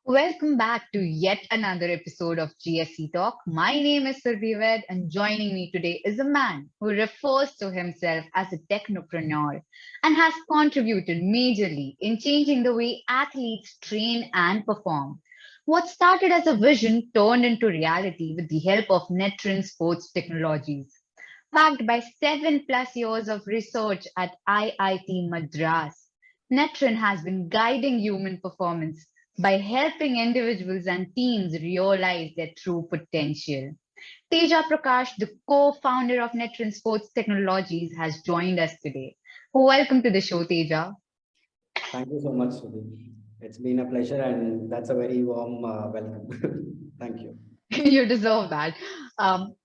Welcome back to yet another episode of GSC Talk. My name is Survived, and joining me today is a man who refers to himself as a technopreneur and has contributed majorly in changing the way athletes train and perform. What started as a vision turned into reality with the help of Netrin Sports Technologies. Backed by 7+ years of research at IIT Madras, Netrin has been guiding human performance by helping individuals and teams realize their true potential. Teja Prakash, the co-founder of Netrin Sports Technologies, has joined us today. Welcome to the show, Teja. Thank you so much, Sudhi. It's been a pleasure, and that's a very warm welcome. Thank you. You deserve that.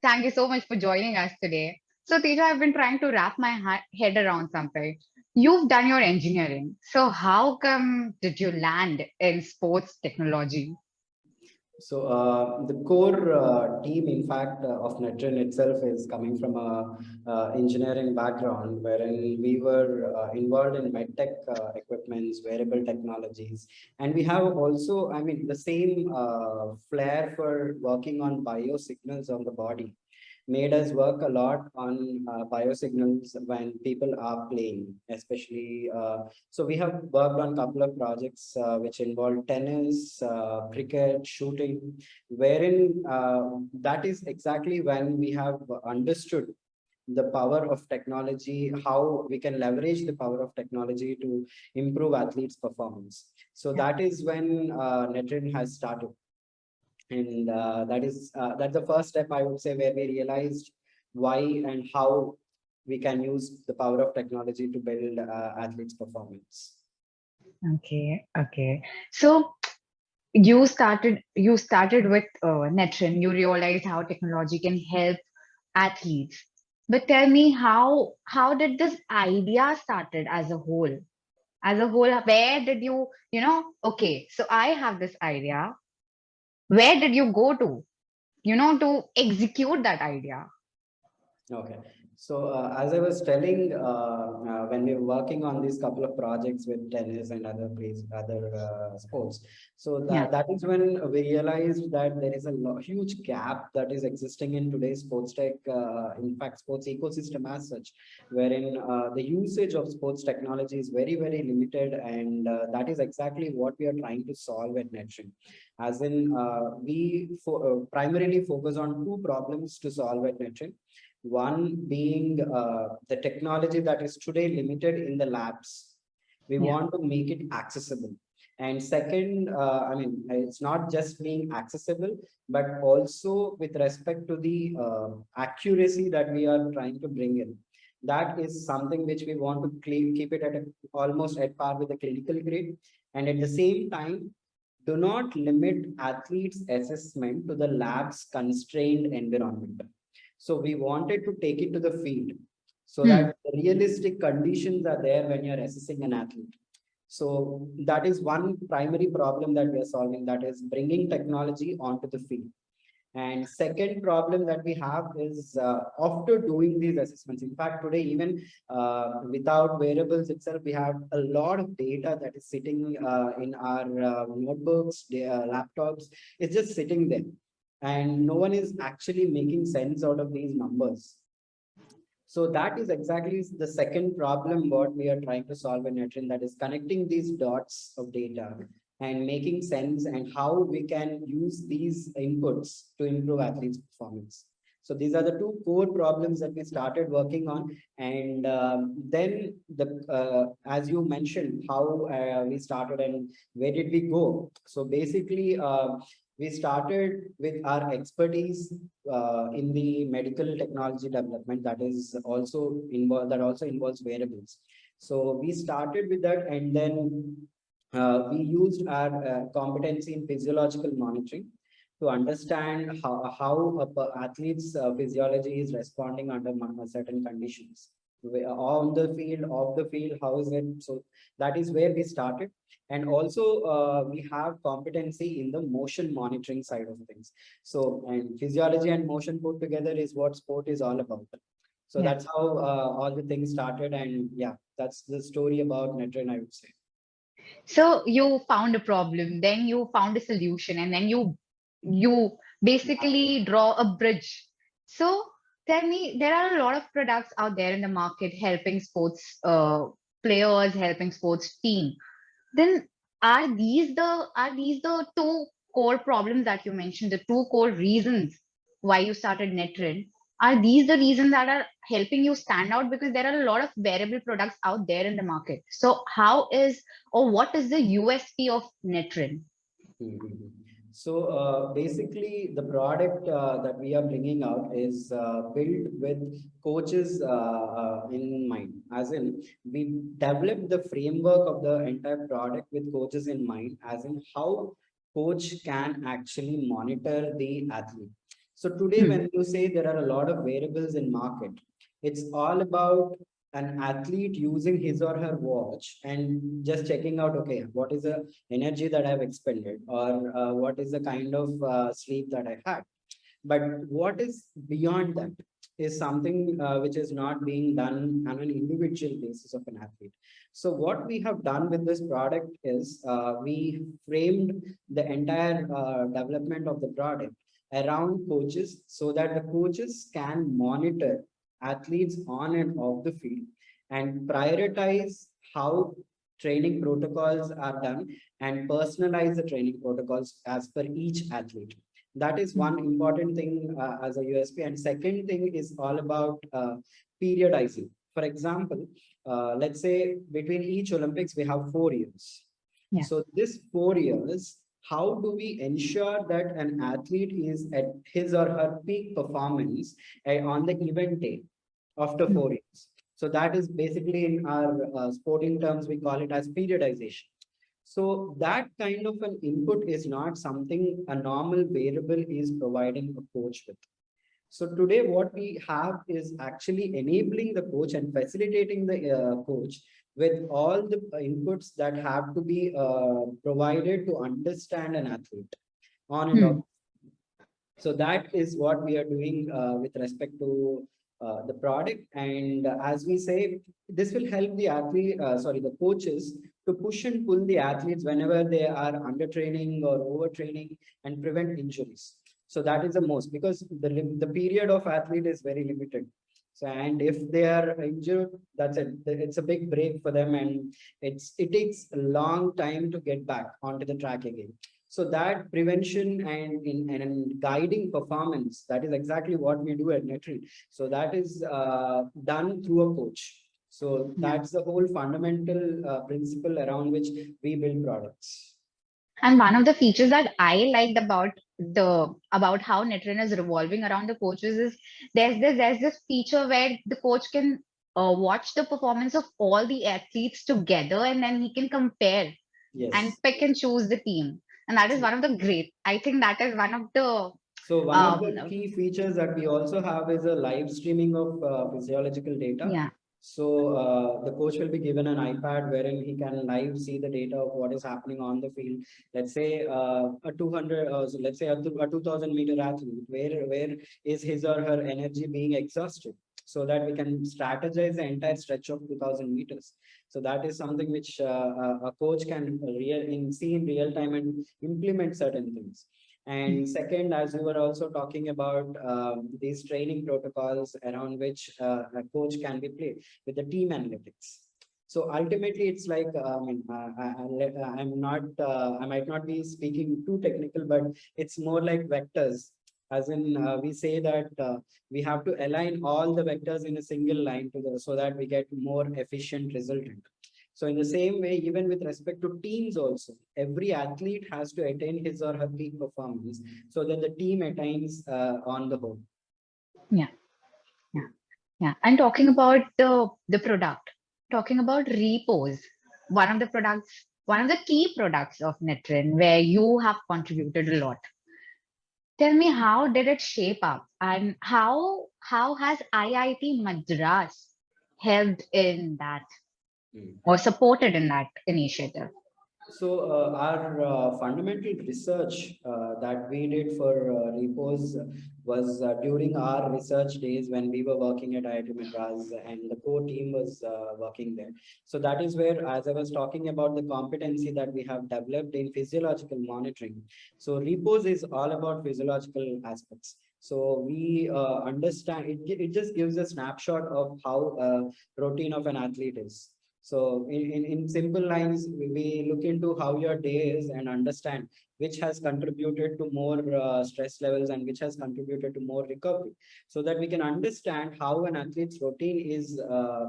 Thank you so much for joining us today. So, Teja, I've been trying to wrap my head around something. You've done your engineering. So, how come did you land in sports technology? The core team, in fact, of Netrin itself is coming from a engineering background, wherein we were involved in medtech equipments, wearable technologies, and we have also, the same flair for working on biosignals on the body made us work a lot on biosignals when people are playing, especially. So we have worked on a couple of projects which involve tennis, cricket, shooting, wherein that is exactly when we have understood the power of technology, how we can leverage the power of technology to improve athletes' performance. So Yeah. that is when Netrin has started, and that's the first step, I would say, where we realized why and how we can use the power of technology to build athletes performance. Okay. So you started with Netrin. You realized how technology can help athletes. But tell me how did this idea started as a whole? As a whole, where did okay, so I have this idea. Where did you go to execute that idea? Okay. So as I was telling, when we were working on these couple of projects with tennis and other sports, so Yeah. that is when we realized that there is a huge gap that is existing in today's sports tech, in fact, sports ecosystem as such, wherein the usage of sports technology is very, very limited, and that is exactly what we are trying to solve at Netrin. As in, primarily focus on two problems to solve at Netrin. One being the technology that is today limited in the labs. We Yeah. want to make it accessible. And second, it's not just being accessible, but also with respect to the accuracy that we are trying to bring in. That is something which we want to keep it at almost at par with the clinical grade. And at the same time, do not limit athletes' assessment to the lab's constrained environment. So we wanted to take it to the field so Hmm. that the realistic conditions are there when you're assessing an athlete. So that is one primary problem that we are solving, that is bringing technology onto the field. And second problem that we have is after doing these assessments, in fact, today, even without wearables itself, we have a lot of data that is sitting in our notebooks, laptops. It's just sitting there. And no one is actually making sense out of these numbers. So that is exactly the second problem what we are trying to solve in Netrin, that is connecting these dots of data and making sense and how we can use these inputs to improve athletes' performance. So these are the two core problems that we started working on. And then as you mentioned, how we started and where did we go? So basically, we started with our expertise in the medical technology development that also involves wearables. So we started with that, and then we used our competency in physiological monitoring to understand how athlete's physiology is responding under certain conditions. On the field, off the field, how is it? So that is where we started. And also we have competency in the motion monitoring side of things. So, and physiology and motion put together is what sport is all about. So Yeah. that's how all the things started. And yeah, that's the story about Netrin, I would say. So you found a problem, then you found a solution, and then you basically draw a bridge. So tell me, there are a lot of products out there in the market helping sports players, helping sports team. Then are these the two core problems that you mentioned, the two core reasons why you started Netrin? Are these the reasons that are helping you stand out? Because there are a lot of wearable products out there in the market. So how is or what is the USP of Netrin? Mhm. So basically, the product that we are bringing out is built with coaches in mind. As in, we developed the framework of the entire product with coaches in mind, as in how coach can actually monitor the athlete. So today, Hmm. when you say there are a lot of variables in market, it's all about an athlete using his or her watch and just checking out, okay, what is the energy that I've expended, or what is the kind of sleep that I had. But what is beyond that is something which is not being done on an individual basis of an athlete. So what we have done with this product is we framed the entire development of the product around coaches so that the coaches can monitor athletes on and off the field and prioritize how training protocols are done and personalize the training protocols as per each athlete. That is one important thing as a USP. And second thing is all about periodizing. For example, let's say between each Olympics, we have 4 years. Yeah. So this 4 years, how do we ensure that an athlete is at his or her peak performance on the event day after Hmm. 4 years? So that is basically in our sporting terms, we call it as periodization. So that kind of an input is not something a normal variable is providing a coach with. So today what we have is actually enabling the coach and facilitating the coach with all the inputs that have to be provided to understand an athlete on and off. Hmm. So that is what we are doing with respect to the product. And as we say, this will help the athlete, sorry, the coaches to push and pull the athletes whenever they are under training or overtraining and prevent injuries. So that is the most, because the period of athlete is very limited. So, and if they are injured, that's it. It's a big break for them, and it takes a long time to get back onto the track again. So that prevention and guiding performance, that is exactly what we do at Netrin. So that is done through a coach. So Yeah. that's the whole fundamental principle around which we build products. And one of the features that I liked about how Netrin is revolving around the coaches is there's this feature where the coach can watch the performance of all the athletes together, and then he can compare and Yes. pick and choose the team. And that is one of the great. I think that is one of the So one of the um key features that we also have is a live streaming of physiological data. yeah. So the coach will be given an iPad wherein he can live see the data of what is happening on the field. Let's say a 200, so let's say a 2000-meter athlete, where is his or her energy being exhausted, so that we can strategize the entire stretch of 2000 meters. So that is something which a coach can see in real time and implement certain things. And second, as we were also talking about these training protocols around which a coach can be played with the team analytics. So ultimately, it's like I'm not, I might not be speaking too technical, but it's more like vectors. As in, we say that we have to align all the vectors in a single line so that we get more efficient resultant. So in the same way, even with respect to teams also, every athlete has to attain his or her peak performance so that the team attains on the whole. Yeah. Yeah. Yeah. And talking about the product, talking about repos, one of the key products of Netrin where you have contributed a lot. Tell me, how did it shape up, and how has IIT Madras helped in that Mm. or supported in that initiative? So our fundamental research that we did for repos was during our research days when we were working at IIT Madras and the core team was working there. So that is where, as I was talking about the competency that we have developed in physiological monitoring. So repos is all about physiological aspects. So we understand it just gives a snapshot of how routine of an athlete is. So in simple lines, we look into how your day is and understand which has contributed to more stress levels and which has contributed to more recovery, so that we can understand how an athlete's routine is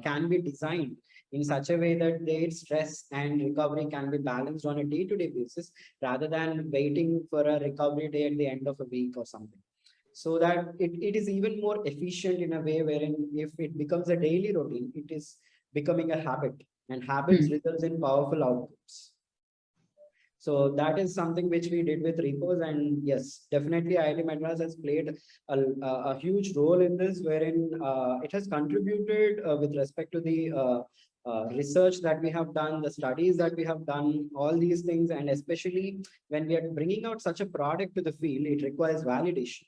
can be designed in such a way that their stress and recovery can be balanced on a day-to-day basis rather than waiting for a recovery day at the end of a week or something. So that it is even more efficient in a way wherein if it becomes a daily routine, it is becoming a habit, and habits Hmm. results in powerful outputs. So that is something which we did with repos, and yes, definitely IIT Madras has played a huge role in this, wherein it has contributed with respect to the research that we have done, the studies that we have done, all these things, and especially when we are bringing out such a product to the field, it requires validation.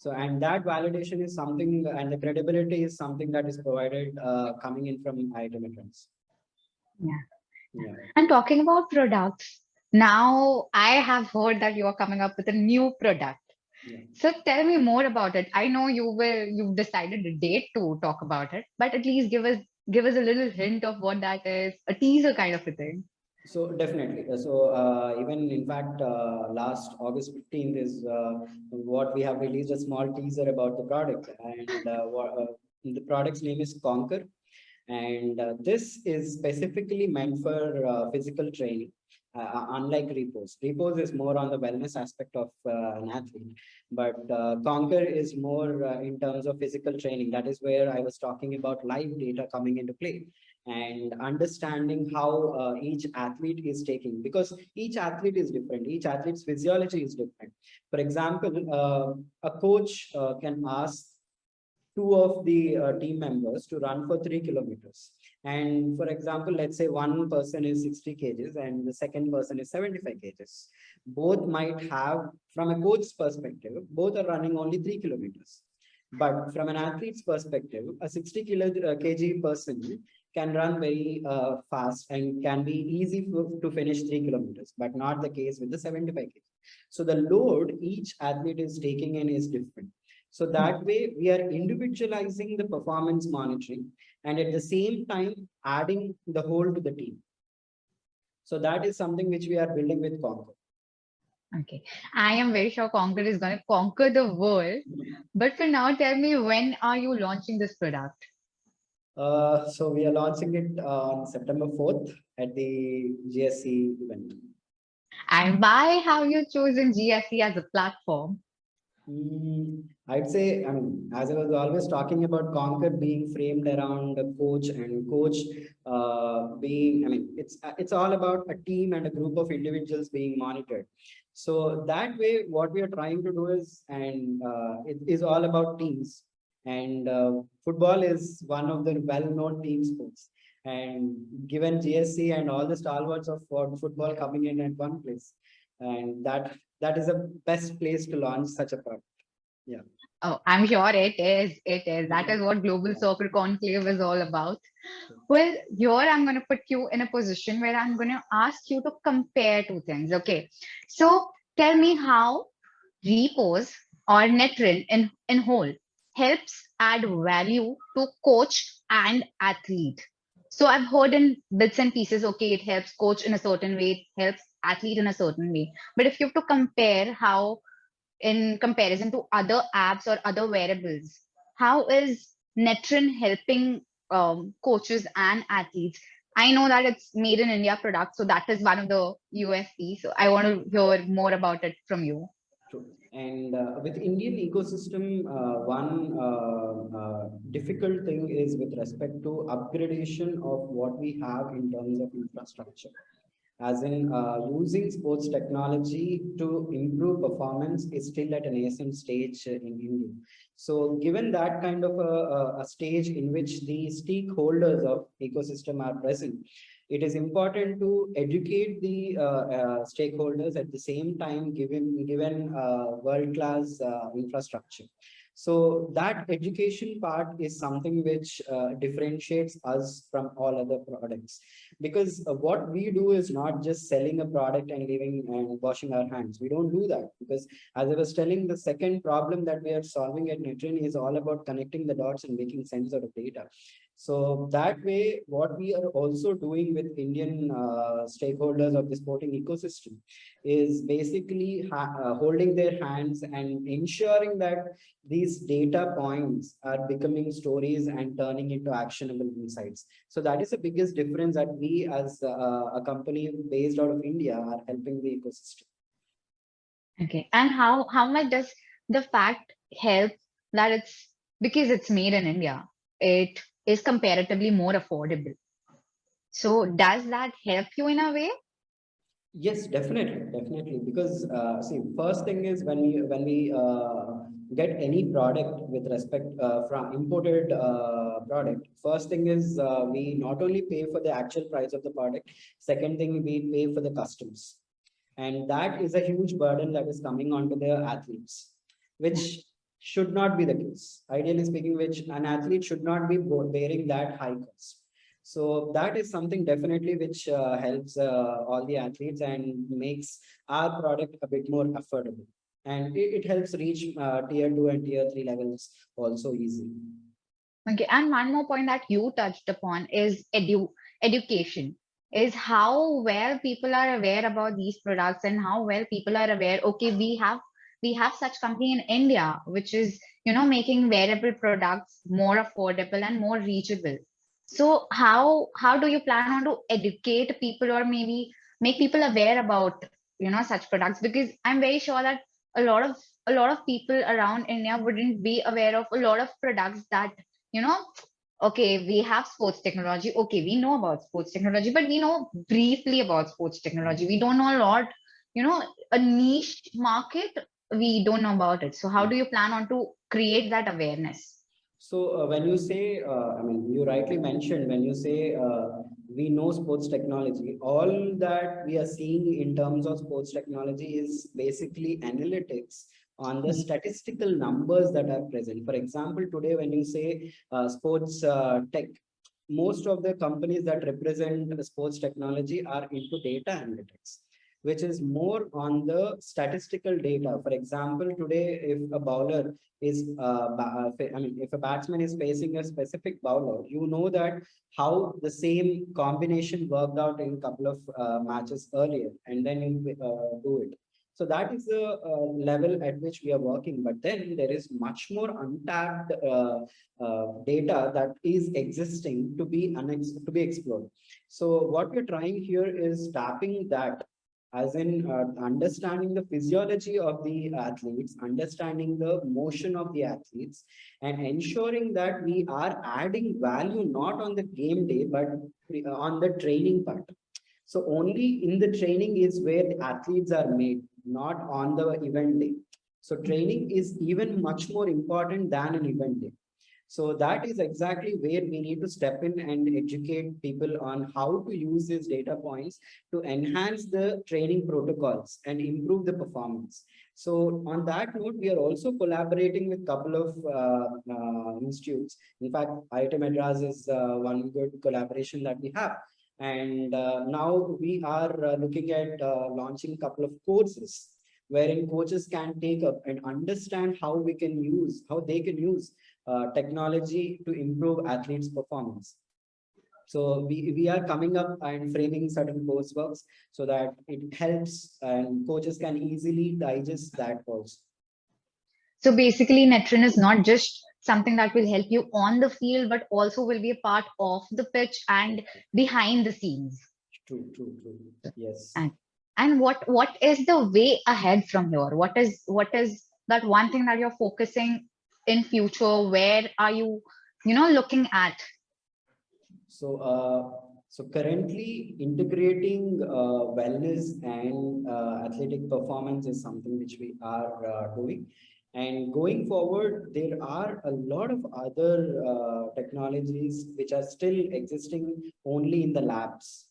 So, and that validation is something, and the credibility is something that is provided coming in from IIT Madras. Yeah. Yeah. And talking about products, now I have heard that you are coming up with a new product. Yeah. So tell me more about it. I know you've decided a date to talk about it, but at least give us a little hint of what that is, a teaser kind of a thing. So definitely. So even in fact, last August 15th is what we have released a small teaser about the product, and the product's name is Conquer, and this is specifically meant for physical training. Unlike repos, repos is more on the wellness aspect of an athlete, but Conquer is more in terms of physical training. That is where I was talking about live data coming into play and understanding how each athlete is taking, because each athlete is different, each athlete's physiology is different. For example, a coach can ask two of the team members to run for 3 kilometers. And for example, let's say one person is 60 kgs and the second person is 75 kgs. Both might have, from a coach's perspective, both are running only 3 kilometers. But from an athlete's perspective, a 60 kg person can run very fast and can be easy to finish 3 kilometers, but not the case with the 75 kg. So the load each athlete is taking in is different. So that way we are individualizing the performance monitoring and at the same time adding the whole to the team. So that is something which we are building with Conquer. Okay. I am very sure Conquer is going to conquer the world. But for now, tell me, when are you launching this product? So we are launching it on September 4th at the GSC event. And why have you chosen GSC as a platform? I'd say, I mean, as I was always talking about Conquer being framed around a coach and coach being, I mean, it's all about a team and a group of individuals being monitored. So that way, what we are trying to do is, and it is all about teams. And football is one of the well-known team sports. And given GSC and all the stalwarts of football coming in at one place, and that is the best place to launch such a product. Yeah. Oh, I'm sure it is. It is. That is what Global Yeah. Soccer Conclave is all about. Well, here I'm going to put you in a position where I'm going to ask you to compare two things. Okay. So tell me how repos or Netrin in whole helps add value to coach and athlete. So I've heard in bits and pieces, okay, it helps coach in a certain way, it helps athlete in a certain way. But if you have to compare how in comparison to other apps or other wearables, how is Netrin helping coaches and athletes? I know that it's made in India product, so that is one of the USP. So I want to hear more about it from you. True. And with Indian ecosystem, one difficult thing is with respect to upgradation of what we have in terms of infrastructure. As in using sports technology to improve performance is still at a nascent stage in India. So given that kind of a stage in which the stakeholders of ecosystem are present, It is important to educate the stakeholders at the same time, given world-class infrastructure. So that education part is something which differentiates us from all other products, because what we do is not just selling a product and leaving and washing our hands. We don't do that, because as I was telling, the second problem that we are solving at Netrin is all about connecting the dots and making sense out of data. So that way, what we are also doing with Indian stakeholders of the sporting ecosystem is basically holding their hands and ensuring that these data points are becoming stories and turning into actionable insights. So that is the biggest difference that we as a company based out of India are helping the ecosystem. Okay. And how much does the fact help that it's because it's made in India, it is comparatively more affordable. So does that help you in a way? Yes, definitely, definitely. Because see, first thing is when we get any product with respect from imported product, first thing is we not only pay for the actual price of the product. Second thing, we pay for the customs, and that is a huge burden that is coming onto the athletes, which should not be the case. Ideally speaking, which an athlete should not be bearing that high cost. So that is something definitely which helps all the athletes and makes our product a bit more affordable. And it helps reach tier 2 and tier 3 levels also easily. Okay, and one more point that you touched upon is education, is how well people are aware about these products and how well people are aware, okay, we have such company in India, which is, making wearable products more affordable and more reachable. So how do you plan on to educate people or maybe make people aware about, such products? Because I'm very sure that a lot of a lot of people around India wouldn't be aware of a lot of products that you know okay, we have sports technology, okay, we know about sports technology, but we know briefly about sports technology, we don't know a lot, you know a niche market, we don't know about it. So how do you plan on to create that awareness? So when you say, I mean, you rightly mentioned when you say we know sports technology, all that we are seeing in terms of sports technology is basically analytics on the statistical numbers that are present. For example, today when you say sports tech, most of the companies that represent the sports technology are into data analytics, which is more on the statistical data. For example, today, if a bowler is, I mean, if a batsman is facing a specific bowler, you know that how the same combination worked out in a couple of matches earlier, and then you do it. So that is the level at which we are working. But then there is much more untapped data that is existing to be explored. So what we're trying here is tapping that, as in understanding the physiology of the athletes, understanding the motion of the athletes, and ensuring that we are adding value not on the game day, but on the training part. So only in the training is where the athletes are made, not on the event day. So training is even much more important than an event day. So that is exactly where we need to step in and educate people on how to use these data points to enhance the training protocols and improve the performance. So on that note, we are also collaborating with a couple of institutes. In fact, IIT Madras is one good collaboration that we have. And now we are looking at launching a couple of courses wherein coaches can take up and understand how they can use technology to improve athletes' performance. So we are coming up and framing certain courseworks so that it helps and coaches can easily digest that also. So basically, Netrin is not just something that will help you on the field, but also will be a part of the pitch and behind the scenes. True, true, true. Yes. And what is the way ahead from here? What is that one thing that you're focusing in future? Where are you, looking at? So currently integrating wellness and athletic performance is something which we are doing. And going forward, there are a lot of other technologies which are still existing only in the labs.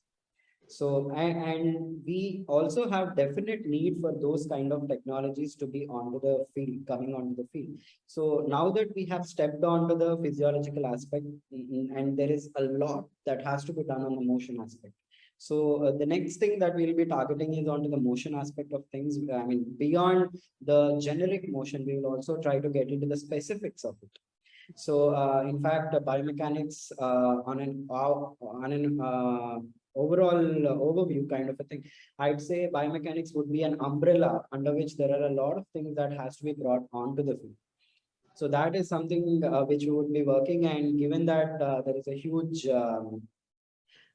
So, and we also have definite need for those kind of technologies to be onto the field, coming onto the field. So now that we have stepped onto the physiological aspect, and there is a lot that has to be done on the motion aspect. So the next thing that we'll be targeting is onto the motion aspect of things. I mean, beyond the generic motion, we will also try to get into the specifics of it. So, in fact, biomechanics on an overall overview kind of a thing, I'd say biomechanics would be an umbrella under which there are a lot of things that has to be brought onto the field. So that is something which we would be working, and given that there is a huge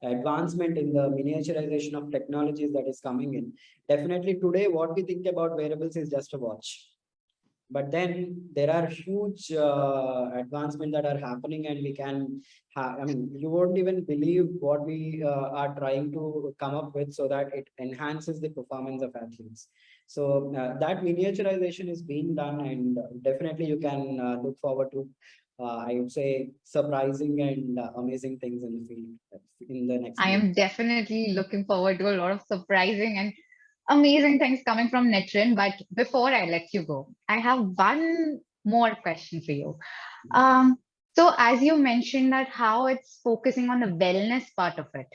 advancement in the miniaturization of technologies that is coming in, definitely today what we think about wearables is just a watch, but then there are huge advancements that are happening, and we can have, I mean, you won't even believe what we are trying to come up with so that it enhances the performance of athletes. So that miniaturization is being done, and definitely you can look forward to I would say surprising and amazing things in the field in the next I year. am definitely looking forward to a lot of surprising and amazing things coming from Netrin. But before I let you go, I have one more question for you. Um, so as you mentioned that how it's focusing on the wellness part of it.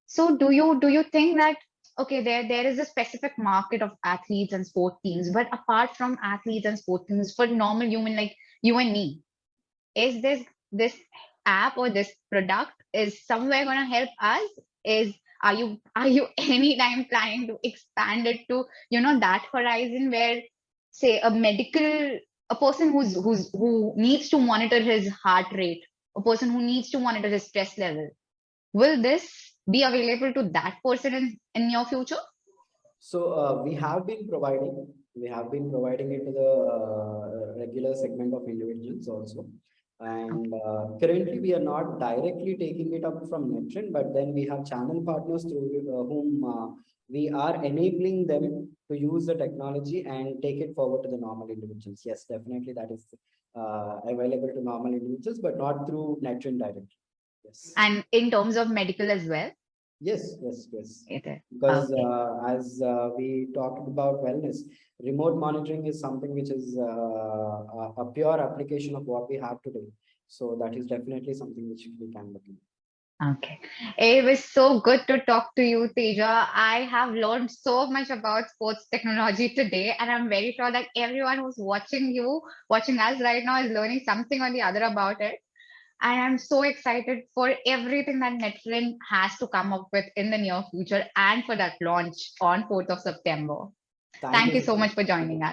So do you think that okay, there is a specific market of athletes and sport teams, but apart from athletes and sport teams, for normal human like you and me, is this app or this product is somewhere going to help us? Is are you anytime planning to expand it to that horizon where say a person who needs to monitor his heart rate, a person who needs to monitor his stress level, will this be available to that person in your future? So we have been providing it to the regular segment of individuals also. And Okay. currently we are not directly taking it up from Netrin, but then we have channel partners through whom we are enabling them to use the technology and take it forward to the normal individuals. Yes, definitely that is available to normal individuals, but not through Netrin directly. Yes. And in terms of medical as well? Yes, yes, yes. It is. Because Okay. as we talked about wellness, remote monitoring is something which is a pure application of what we have today. So that is definitely something which we can look into. Okay. It was so good to talk to you, Teja. I have learned so much about sports technology today, and I'm very sure that everyone who's watching us right now, is learning something or the other about it. And I'm so excited for everything that Netflix has to come up with in the near future and for that launch on 4th of September. Thank Thank you you so so much. much for Thank joining you. us.